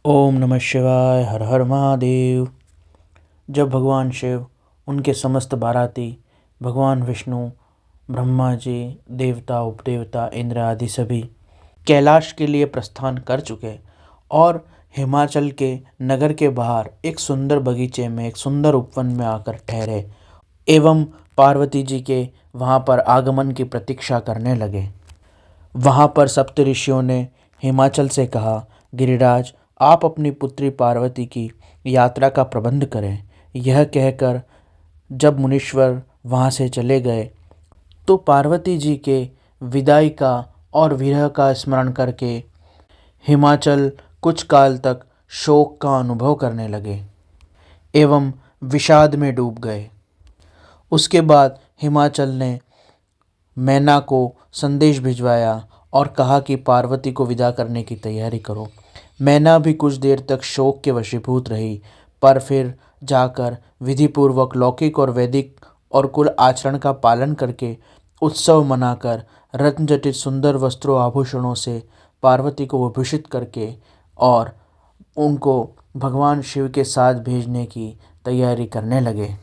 ओम नमः शिवाय। हर हर महादेव। जब भगवान शिव, उनके समस्त बाराती, भगवान विष्णु, ब्रह्मा जी, देवता, उपदेवता, इंद्र आदि सभी कैलाश के लिए प्रस्थान कर चुके और हिमाचल के नगर के बाहर एक सुंदर बगीचे में, एक सुंदर उपवन में आकर ठहरे एवं पार्वती जी के वहाँ पर आगमन की प्रतीक्षा करने लगे। वहाँ पर सप्त ऋषियों ने हिमाचल से कहा, गिरिराज, आप अपनी पुत्री पार्वती की यात्रा का प्रबंध करें। यह कहकर जब मुनीश्वर वहाँ से चले गए तो पार्वती जी के विदाई का और विरह का स्मरण करके हिमाचल कुछ काल तक शोक का अनुभव करने लगे एवं विषाद में डूब गए। उसके बाद हिमाचल ने मैना को संदेश भिजवाया और कहा कि पार्वती को विदा करने की तैयारी करो। मैना भी कुछ देर तक शोक के वशीभूत रही, पर फिर जाकर विधिपूर्वक लौकिक और वैदिक और कुल आचरण का पालन करके उत्सव मनाकर रत्नजटित सुंदर वस्त्रों आभूषणों से पार्वती को विभूषित करके और उनको भगवान शिव के साथ भेजने की तैयारी करने लगे।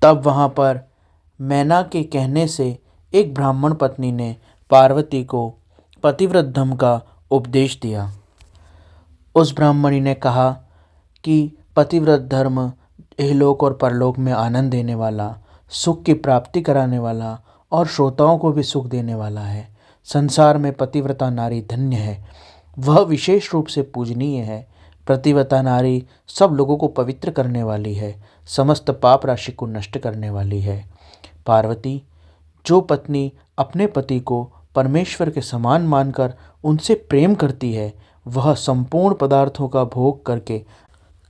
तब वहाँ पर मैना के कहने से एक ब्राह्मण पत्नी ने पार्वती को पतिव्रत धर्म का उपदेश दिया। उस ब्राह्मणी ने कहा कि पतिव्रत धर्म इहलोक और परलोक में आनंद देने वाला, सुख की प्राप्ति कराने वाला और श्रोताओं को भी सुख देने वाला है। संसार में पतिव्रता नारी धन्य है, वह विशेष रूप से पूजनीय है। पतिव्रता नारी सब लोगों को पवित्र करने वाली है, समस्त पाप राशि को नष्ट करने वाली है। पार्वती, जो पत्नी अपने पति को परमेश्वर के समान मानकर उनसे प्रेम करती है, वह संपूर्ण पदार्थों का भोग करके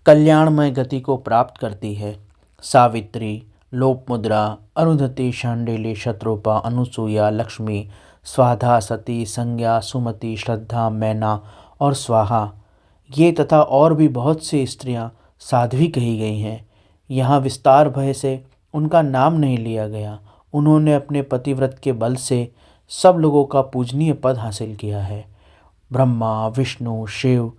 कल्याणमय गति को प्राप्त करती है। सावित्री, लोपमुद्रा, अरुंधति, शांडिली, शत्रुपा, अनुसूया, लक्ष्मी, स्वाधा, सती, संज्ञा, सुमति, श्रद्धा, मैना और स्वाहा, ये तथा और भी बहुत सी स्त्रियां साध्वी कही गई हैं। यहाँ विस्तार भय से उनका नाम नहीं लिया गया। उन्होंने अपने पतिव्रत के बल से सब लोगों का पूजनीय पद हासिल किया है। ब्रह्मा, विष्णु, शिव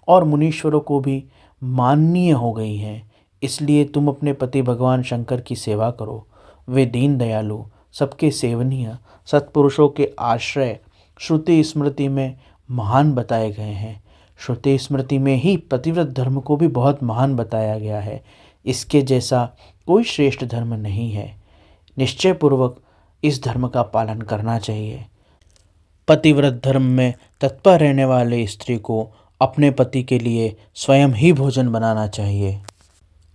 और मुनीश्वरों को भी माननीय हो गई हैं। इसलिए तुम अपने पति भगवान शंकर की सेवा करो। वे दीन दयालु, सबके सेवनीय, सत्पुरुषों के आश्रय श्रुति स्मृति में महान बताए गए हैं। श्रुति स्मृति में ही पतिव्रत धर्म को भी बहुत महान बताया गया है। इसके जैसा कोई श्रेष्ठ धर्म नहीं है। निश्चय पूर्वक इस धर्म का पालन करना चाहिए। पतिव्रत धर्म में तत्पर रहने वाले स्त्री को अपने पति के लिए स्वयं ही भोजन बनाना चाहिए।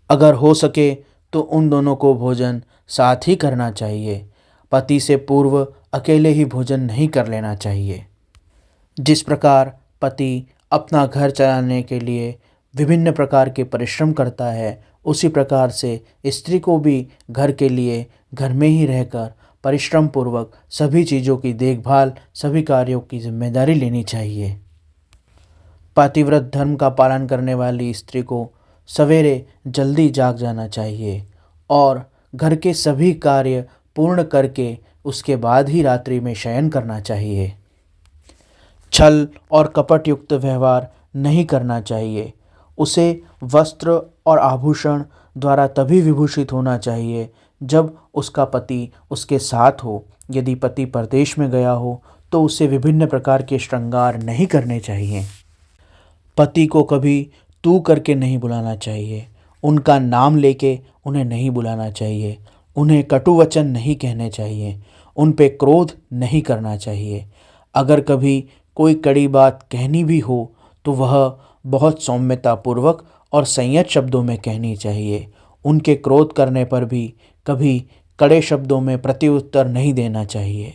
अगर हो सके तो उन दोनों को भोजन साथ ही करना चाहिए। पति से पूर्व अकेले ही भोजन नहीं कर लेना चाहिए। जिस प्रकार पति अपना घर चलाने के लिए विभिन्न प्रकार के परिश्रम करता है, उसी प्रकार से स्त्री को भी घर के लिए घर में ही रहकर परिश्रम पूर्वक सभी चीज़ों की देखभाल, सभी कार्यों की जिम्मेदारी लेनी चाहिए। पतिव्रत धर्म का पालन करने वाली स्त्री को सवेरे जल्दी जाग जाना चाहिए और घर के सभी कार्य पूर्ण करके उसके बाद ही रात्रि में शयन करना चाहिए। छल और कपट युक्त व्यवहार नहीं करना चाहिए। उसे वस्त्र और आभूषण द्वारा तभी विभूषित होना चाहिए जब उसका पति उसके साथ हो। यदि पति परदेश में गया हो तो उसे विभिन्न प्रकार के श्रृंगार नहीं करने चाहिए। पति को कभी तू करके नहीं बुलाना चाहिए। उनका नाम लेके उन्हें नहीं बुलाना चाहिए। उन्हें कटु वचन नहीं कहने चाहिए। उन पे क्रोध नहीं करना चाहिए। अगर कभी कोई कड़ी बात कहनी भी हो तो वह बहुत सौम्यतापूर्वक और संयत शब्दों में कहनी चाहिए। उनके क्रोध करने पर भी कभी कड़े शब्दों में प्रत्युत्तर नहीं देना चाहिए।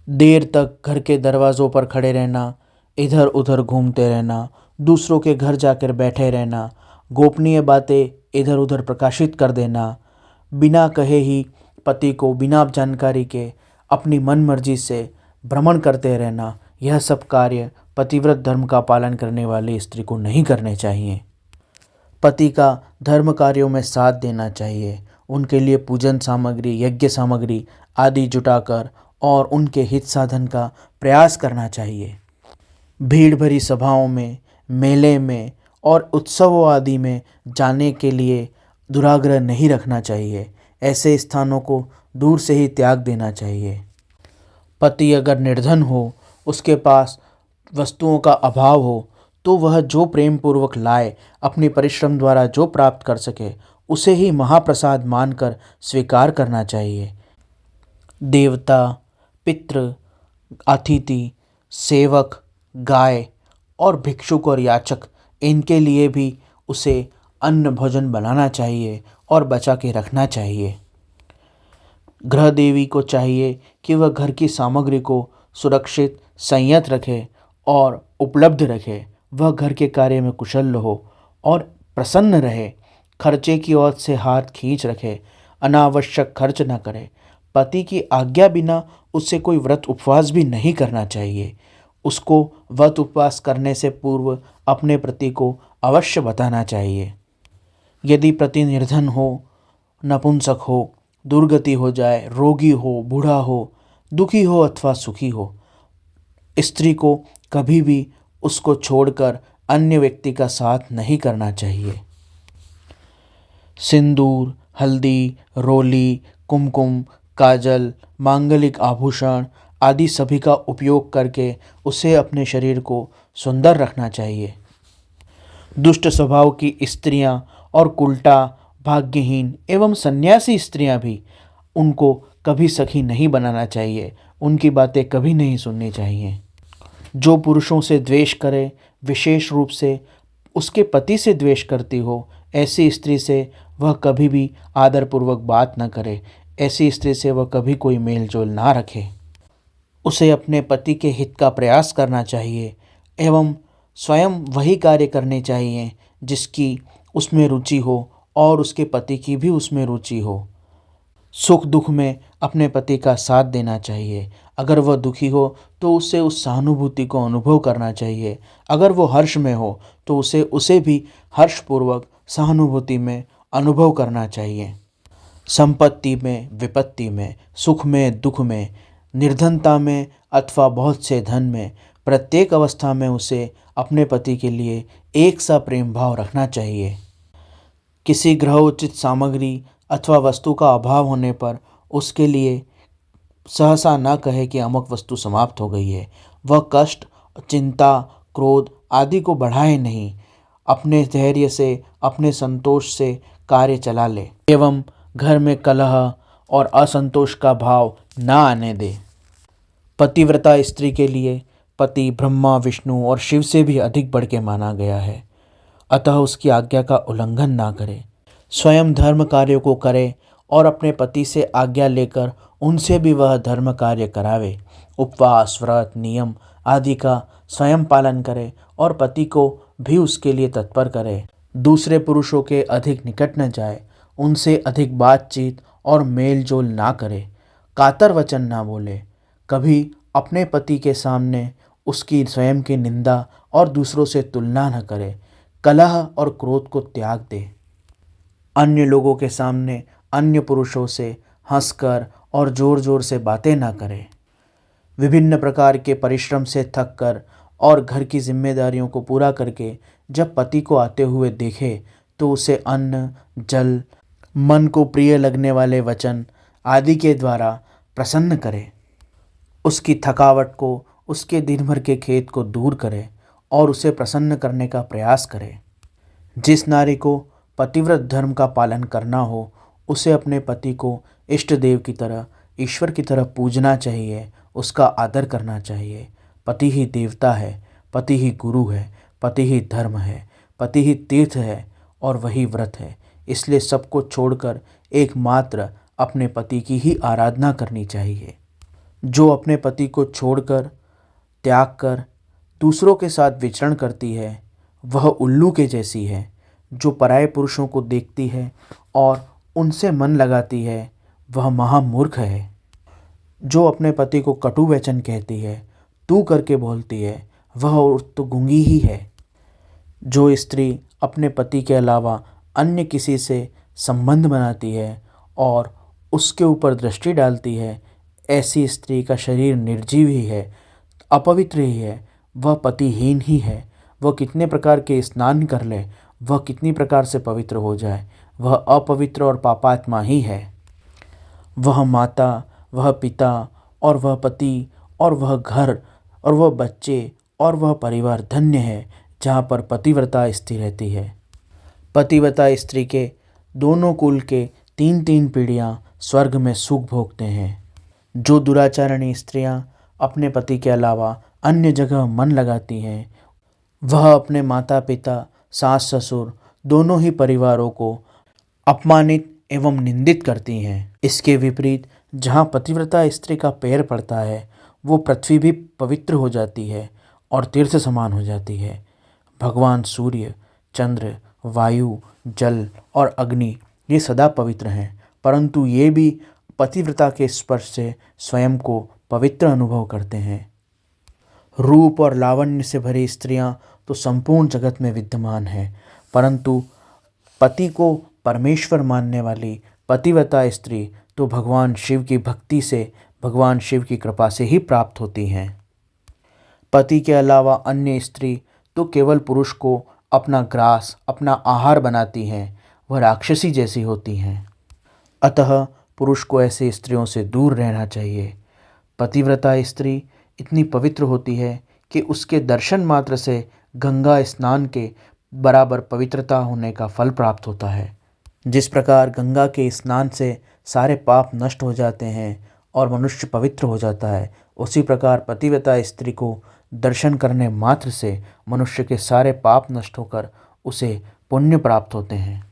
देर तक घर के दरवाज़ों पर खड़े रहना, इधर उधर घूमते रहना, दूसरों के घर जाकर बैठे रहना, गोपनीय बातें इधर उधर प्रकाशित कर देना, बिना कहे ही पति को बिना जानकारी के अपनी मनमर्जी से भ्रमण करते रहना, यह सब कार्य पतिव्रत धर्म का पालन करने वाली स्त्री को नहीं करने चाहिए। पति का धर्म कार्यों में साथ देना चाहिए। उनके लिए पूजन सामग्री, यज्ञ सामग्री आदि जुटाकर और उनके हित साधन का प्रयास करना चाहिए। भीड़ भरी सभाओं में, मेले में और उत्सवों आदि में जाने के लिए दुराग्रह नहीं रखना चाहिए। ऐसे स्थानों को दूर से ही त्याग देना चाहिए। पति अगर निर्धन हो, उसके पास वस्तुओं का अभाव हो, तो वह जो प्रेम पूर्वक लाए, अपने परिश्रम द्वारा जो प्राप्त कर सके, उसे ही महाप्रसाद मानकर स्वीकार करना चाहिए। देवता, पितृ, अतिथि, सेवक, गाय और भिक्षुक और याचक, इनके लिए भी उसे अन्न भोजन बनाना चाहिए और बचा के रखना चाहिए। गृह देवी को चाहिए कि वह घर की सामग्री को सुरक्षित संयत रखे और उपलब्ध रखे। वह घर के कार्य में कुशल हो और प्रसन्न रहे। खर्चे की ओर से हाथ खींच रखे, अनावश्यक खर्च न करे। पति की आज्ञा बिना उससे कोई व्रत उपवास भी नहीं करना चाहिए। उसको व्रत उपवास करने से पूर्व अपने पति को अवश्य बताना चाहिए। यदि पति निर्धन हो, नपुंसक हो, दुर्गति हो जाए, रोगी हो, बूढ़ा हो, दुखी हो अथवा सुखी हो, स्त्री को कभी भी उसको छोड़कर अन्य व्यक्ति का साथ नहीं करना चाहिए। सिंदूर, हल्दी, रोली, कुमकुम, काजल, मांगलिक आभूषण आदि सभी का उपयोग करके उसे अपने शरीर को सुंदर रखना चाहिए। दुष्ट स्वभाव की स्त्रियां और कुलटा, भाग्यहीन एवं सन्यासी स्त्रियां भी, उनको कभी सखी नहीं बनाना चाहिए। उनकी बातें कभी नहीं सुननी चाहिए। जो पुरुषों से द्वेष करे, विशेष रूप से उसके पति से द्वेष करती हो, ऐसी स्त्री से वह कभी भी आदरपूर्वक बात न करे। ऐसी स्त्री से वह कभी कोई मेल जोल ना रखे। उसे अपने पति के हित का प्रयास करना चाहिए एवं स्वयं वही कार्य करने चाहिए जिसकी उसमें रुचि हो और उसके पति की भी उसमें रुचि हो। सुख दुख में अपने पति का साथ देना चाहिए। अगर वह दुखी हो तो उससे उस सहानुभूति को अनुभव करना चाहिए। अगर वो हर्ष में हो तो उसे भी हर्षपूर्वक सहानुभूति में अनुभव करना चाहिए। संपत्ति में, विपत्ति में, सुख में, दुख में, निर्धनता में अथवा बहुत से धन में, प्रत्येक अवस्था में उसे अपने पति के लिए एक सा प्रेम भाव रखना चाहिए। किसी ग्रहोचित सामग्री अथवा वस्तु का अभाव होने पर उसके लिए सहसा न कहे कि अमुक वस्तु समाप्त हो गई है। वह कष्ट, चिंता, क्रोध आदि को बढ़ाए नहीं। अपने धैर्य से, अपने संतोष से कार्य चला ले एवं घर में कलह और असंतोष का भाव न आने दे। पतिव्रता स्त्री के लिए पति ब्रह्मा, विष्णु और शिव से भी अधिक बढ़ के माना गया है। अतः उसकी आज्ञा का उल्लंघन ना करे। स्वयं धर्म कार्यों को करे और अपने पति से आज्ञा लेकर उनसे भी वह धर्म कार्य करावे। उपवास, व्रत, नियम आदि का स्वयं पालन करे और पति को भी उसके लिए तत्पर करे। दूसरे पुरुषों के अधिक निकट न जाए। उनसे अधिक बातचीत और मेल जोल ना करे। कातर वचन ना बोले। कभी अपने पति के सामने उसकी स्वयं की निंदा और दूसरों से तुलना न करे। कलह और क्रोध को त्याग दे। अन्य लोगों के सामने अन्य पुरुषों से हंसकर और जोर जोर से बातें ना करे। विभिन्न प्रकार के परिश्रम से थक कर और घर की जिम्मेदारियों को पूरा करके जब पति को आते हुए देखे तो उसे अन्न, जल, मन को प्रिय लगने वाले वचन आदि के द्वारा प्रसन्न करे। उसकी थकावट को, उसके दिन भर के खेद को दूर करे और उसे प्रसन्न करने का प्रयास करे। जिस नारी को पतिव्रत धर्म का पालन करना हो, उसे अपने पति को इष्ट देव की तरह, ईश्वर की तरह पूजना चाहिए, उसका आदर करना चाहिए। पति ही देवता है, पति ही गुरु है, पति ही धर्म है, पति ही तीर्थ है और वही व्रत है। इसलिए सबको छोड़कर एकमात्र अपने पति की ही आराधना करनी चाहिए। जो अपने पति को छोड़कर, त्याग कर दूसरों के साथ विचरण करती है, वह उल्लू के जैसी है। जो पराये पुरुषों को देखती है और उनसे मन लगाती है, वह महामूर्ख है। जो अपने पति को कटु वचन कहती है, तू करके बोलती है, वह तो गूंगी ही है। जो स्त्री अपने पति के अलावा अन्य किसी से संबंध बनाती है और उसके ऊपर दृष्टि डालती है, ऐसी स्त्री का शरीर निर्जीव ही है, अपवित्र ही है, वह पतिहीन ही है। वह कितने प्रकार के स्नान कर ले, वह कितनी प्रकार से पवित्र हो जाए, वह अपवित्र और पापात्मा ही है। वह माता, वह पिता और वह पति और वह घर और वह बच्चे और वह परिवार धन्य है जहाँ पर पतिव्रता स्त्री रहती है। पतिव्रता स्त्री के दोनों कुल के 3-3 पीढ़ियाँ स्वर्ग में सुख भोगते हैं। जो दुराचारणी स्त्रियाँ अपने पति के अलावा अन्य जगह मन लगाती हैं, वह अपने माता पिता, सास ससुर दोनों ही परिवारों को अपमानित एवं निंदित करती हैं। इसके विपरीत जहाँ पतिव्रता स्त्री का पैर पड़ता है, वो पृथ्वी भी पवित्र हो जाती है और तीर्थ समान हो जाती है। भगवान सूर्य, चंद्र, वायु, जल और अग्नि ये सदा पवित्र हैं, परंतु ये भी पतिव्रता के स्पर्श से स्वयं को पवित्र अनुभव करते हैं। रूप और लावण्य से भरी स्त्रियां तो संपूर्ण जगत में विद्यमान हैं, परंतु पति को परमेश्वर मानने वाली पतिव्रता स्त्री तो भगवान शिव की भक्ति से, भगवान शिव की कृपा से ही प्राप्त होती हैं। पति के अलावा अन्य स्त्री तो केवल पुरुष को अपना ग्रास, अपना आहार बनाती हैं, वह राक्षसी जैसी होती हैं। अतः पुरुष को ऐसे स्त्रियों से दूर रहना चाहिए। पतिव्रता स्त्री इतनी पवित्र होती है कि उसके दर्शन मात्र से गंगा स्नान के बराबर पवित्रता होने का फल प्राप्त होता है। जिस प्रकार गंगा के स्नान से सारे पाप नष्ट हो जाते हैं और मनुष्य पवित्र हो जाता है, उसी प्रकार पतिव्रता स्त्री को दर्शन करने मात्र से मनुष्य के सारे पाप नष्ट होकर उसे पुण्य प्राप्त होते हैं।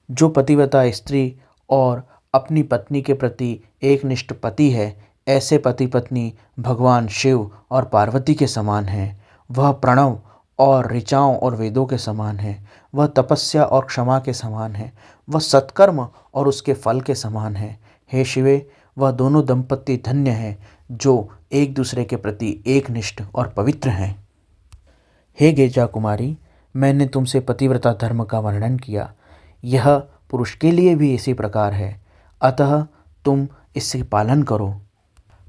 जो पतिव्रता स्त्री और अपनी पत्नी के प्रति एकनिष्ठ पति है, ऐसे पति पत्नी भगवान शिव और पार्वती के समान हैं। वह प्रणव और ऋचाओं और वेदों के समान है। वह तपस्या और क्षमा के समान है। वह सत्कर्म और उसके फल के समान है। हे शिवे, वह दोनों दंपति धन्य हैं जो एक दूसरे के प्रति एकनिष्ठ और पवित्र हैं। हे गेजा कुमारी, मैंने तुमसे पतिव्रता धर्म का वर्णन किया। यह पुरुष के लिए भी इसी प्रकार है, अतः तुम इससे पालन करो।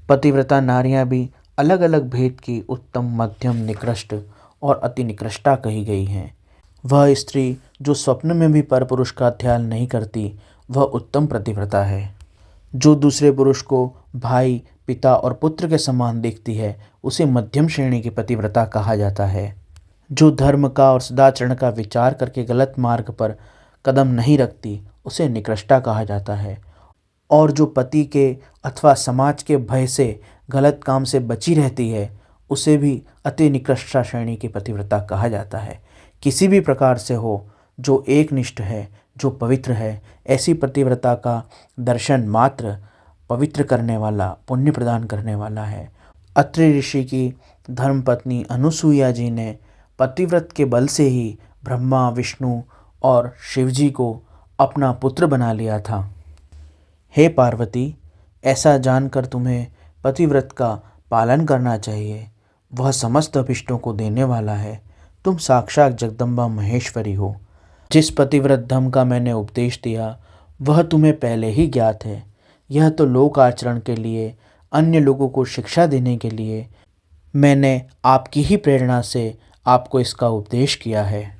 पतिव्रता नारियां भी अलग अलग भेद की उत्तम, मध्यम, निकृष्ट और अति निकृष्टा कही गई हैं। वह स्त्री जो स्वप्न में भी परपुरुष का ध्यान नहीं करती, वह उत्तम पतिव्रता है। जो दूसरे पुरुष को भाई, पिता और पुत्र के समान देखती है, उसे मध्यम श्रेणी की पतिव्रता कहा जाता है। जो धर्म का और सदाचरण का विचार करके गलत मार्ग पर कदम नहीं रखती, उसे निकृष्टा कहा जाता है। और जो पति के अथवा समाज के भय से गलत काम से बची रहती है, उसे भी अति निकृष्टा श्रेणी की पतिव्रता कहा जाता है। किसी भी प्रकार से हो, जो एकनिष्ठ है, जो पवित्र है, ऐसी पतिव्रता का दर्शन मात्र पवित्र करने वाला, पुण्य प्रदान करने वाला है। अत्रि ऋषि की धर्मपत्नी अनुसुईया जी ने पतिव्रत के बल से ही ब्रह्मा, विष्णु और शिवजी को अपना पुत्र बना लिया था। हे पार्वती, ऐसा जानकर तुम्हें पतिव्रत का पालन करना चाहिए। वह समस्त अभिष्टों को देने वाला है। तुम साक्षात जगदम्बा महेश्वरी हो। जिस पतिव्रत धर्म का मैंने उपदेश दिया, वह तुम्हें पहले ही ज्ञात है। यह तो लोक आचरण के लिए, अन्य लोगों को शिक्षा देने के लिए मैंने आपकी ही प्रेरणा से आपको इसका उपदेश किया है।